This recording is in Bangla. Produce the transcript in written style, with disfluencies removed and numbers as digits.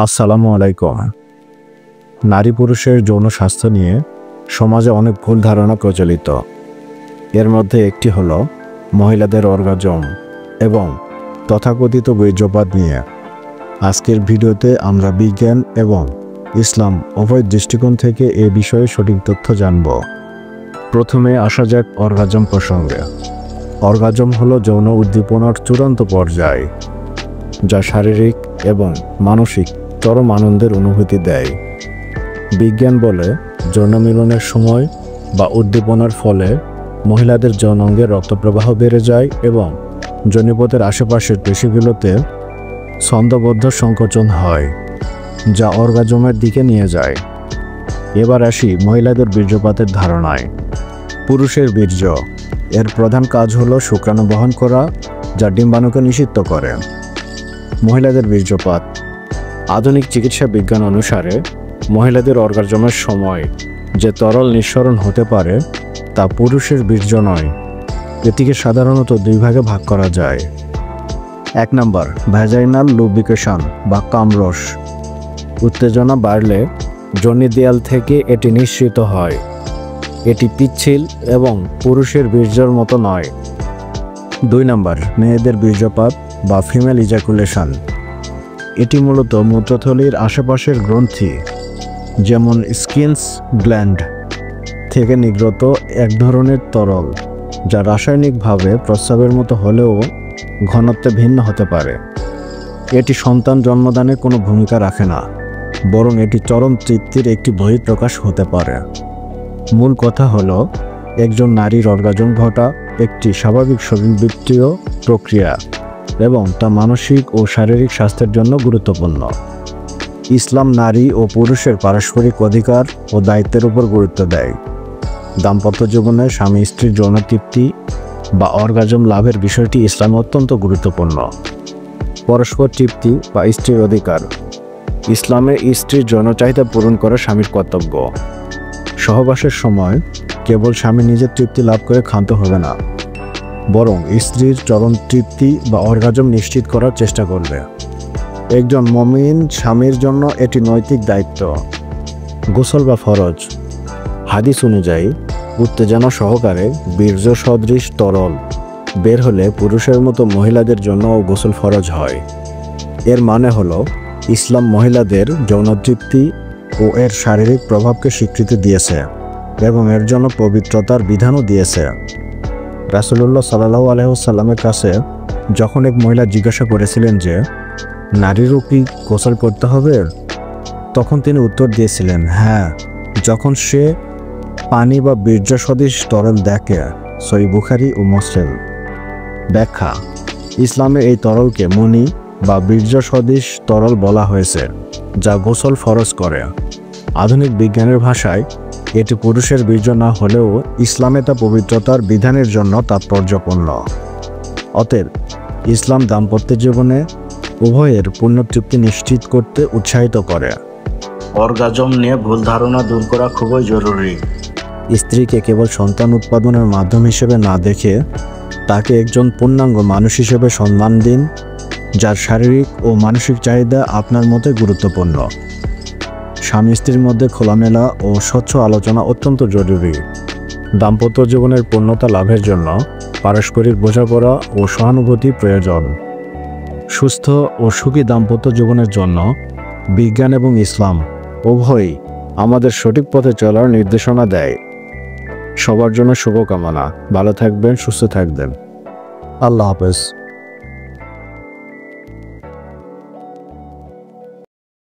আসসালামু আলাইকুম। নারী পুরুষের যৌন স্বাস্থ্য নিয়ে সমাজে অনেক ভুল ধারণা প্রচলিত। এর মধ্যে একটি হলো মহিলাদের অর্গাজম এবং তথাকথিত বীর্যপাত নিয়ে। আজকের ভিডিওতে আমরা বিজ্ঞান এবং ইসলাম উভয় দৃষ্টিকোণ থেকে এ বিষয়ে সঠিক তথ্য জানব। প্রথমে আসা যাক অর্গাজম প্রসঙ্গে। অর্গাজম হলো যৌন উদ্দীপনার চূড়ান্ত পর্যায়, যা শারীরিক এবং মানসিক চরম আনন্দের অনুভূতি দেয়। বিজ্ঞান বলে যৌন মিলনের সময় বা উদ্দীপনার ফলে মহিলাদের যৌনাঙ্গে রক্তপ্রবাহ বেড়ে যায় এবং যোনিপথের আশেপাশের পেশিগুলোতে ছন্দবদ্ধ সংকোচন হয়, যা অর্গাজমের দিকে নিয়ে যায়। এবার আসি মহিলাদের বীর্যপাতের ধারণায়। পুরুষের বীর্য এর প্রধান কাজ হলো শুক্রাণু বহন করা, যা ডিম্বাণুকে নিষিদ্ধ করে। মহিলাদের বীর্যপাত। আধুনিক চিকিৎসা বিজ্ঞান অনুসারে মহিলাদের অর্গাজমের সময় যে তরল নিঃসরণ হতে পারে তা পুরুষের বীর্য নয়। এটিকে সাধারণত দুই ভাগে ভাগ করা যায়। 1 নম্বর, ভ্যাজাইনাল লুব্রিকেশন বা কামরস। উত্তেজনা বাড়লে যোনি দেয়াল থেকে এটি নিঃসৃত হয়। এটি পিচ্ছিল এবং পুরুষের বীর্যের মতো নয়। 2 নম্বর, মেয়েদের বীর্যপাত বা ফিমেল ইজাকুলেশন। এটি মূলত মূত্রথলির আশেপাশের গ্রন্থি যেমন স্কিনস গ্ল্যান্ড থেকে নির্গত এক ধরনের তরল, যা রাসায়নিকভাবে প্রস্রাবের মতো হলেও ঘনত্বে ভিন্ন হতে পারে। এটি সন্তান জন্মদানে কোনো ভূমিকা রাখে না, বরং এটি চরম তৃপ্তির একটি বহিঃপ্রকাশ হতে পারে। মূল কথা হলো, একজন নারীর অর্গাজম ঘটা একটি স্বাভাবিক শরীরবৃত্তীয় প্রক্রিয়া এবং তা মানসিক ও শারীরিক স্বাস্থ্যের জন্য গুরুত্বপূর্ণ। ইসলাম নারী ও পুরুষের পারস্পরিক অধিকার ও দায়িত্বের উপর গুরুত্ব দেয়। দাম্পত্য জীবনে স্বামী স্ত্রীর যৌন তৃপ্তি বা অর্গাজম লাভের বিষয়টি ইসলামে অত্যন্ত গুরুত্বপূর্ণ। পরস্পর তৃপ্তি বা স্ত্রীর অধিকার। ইসলামে স্ত্রীর যৌন চাহিদা পূরণ করা স্বামীর কর্তব্য। সহবাসের সময় কেবল স্বামী নিজের তৃপ্তি লাভ করে ক্ষান্ত হবে না, বরং স্ত্রীর চরম তৃপ্তি বা অর্গাজম নিশ্চিত করার চেষ্টা করবে। একজন মুমিন স্বামীর জন্য এটি নৈতিক দায়িত্ব। গোসল বা ফরজ। হাদিস অনুযায়ী উত্তেজনা সহকারে বীর্য সদৃশ তরল বের হলে পুরুষের মতো মহিলাদের জন্যও গোসল ফরজ হয়। এর মানে হলো, ইসলাম মহিলাদের যৌন তৃপ্তি ও এর শারীরিক প্রভাবকে স্বীকৃতি দিয়েছে এবং এর জন্য পবিত্রতার বিধানও দিয়েছে। রাসূলুল্লাহ সাল্লাল্লাহু আলাইহি ওয়াসাল্লামের কাছে যখন এক মহিলা জিজ্ঞাসা করেছিলেন যে নারীরও কি গোসল করতে হবে, তখন তিনি উত্তর দিয়েছিলেন, হ্যাঁ, যখন সে পানি বা বীর্য সদৃশ তরল দেখে। সহিহ বুখারী ও মুসলিম। ব্যাখ্যা: ইসলামে এই তরলকে মনি বা বীর্য সদৃশ তরল বলা হয়েছে, যা গোসল ফরজ করে। আধুনিক বিজ্ঞানের ভাষায় এটি পুরুষের বীর্য না হলেও ইসলামে তা পবিত্রতার বিধানের জন্য তাৎপর্যপূর্ণ। অতএব ইসলাম দাম্পত্য জীবনে উভয়ের পূর্ণ তৃপ্তি নিশ্চিত করতে উৎসাহিত করে। অর্গাজম নিয়ে ভুল ধারণা দূর করা খুবই জরুরি। স্ত্রীকে কেবল সন্তান উৎপাদনের মাধ্যম হিসেবে না দেখে তাকে একজন পূর্ণাঙ্গ মানুষ হিসেবে সম্মান দিন, যার শারীরিক ও মানসিক চাহিদা আপনার মতে গুরুত্বপূর্ণ। স্বামী স্ত্রীর মধ্যে খোলামেলা ও স্বচ্ছ আলোচনা অত্যন্ত জরুরি। দাম্পত্য জীবনের পূর্ণতা লাভের জন্য পারস্পরিক বোঝাপড়া ও সহানুভূতি প্রয়োজন। সুস্থ ও সুখী দাম্পত্য জীবনের জন্য বিজ্ঞান এবং ইসলাম উভয়ই আমাদের সঠিক পথে চলার নির্দেশনা দেয়। সবার জন্য শুভকামনা। ভালো থাকবেন, সুস্থ থাকবেন। আল্লাহ হাফেজ।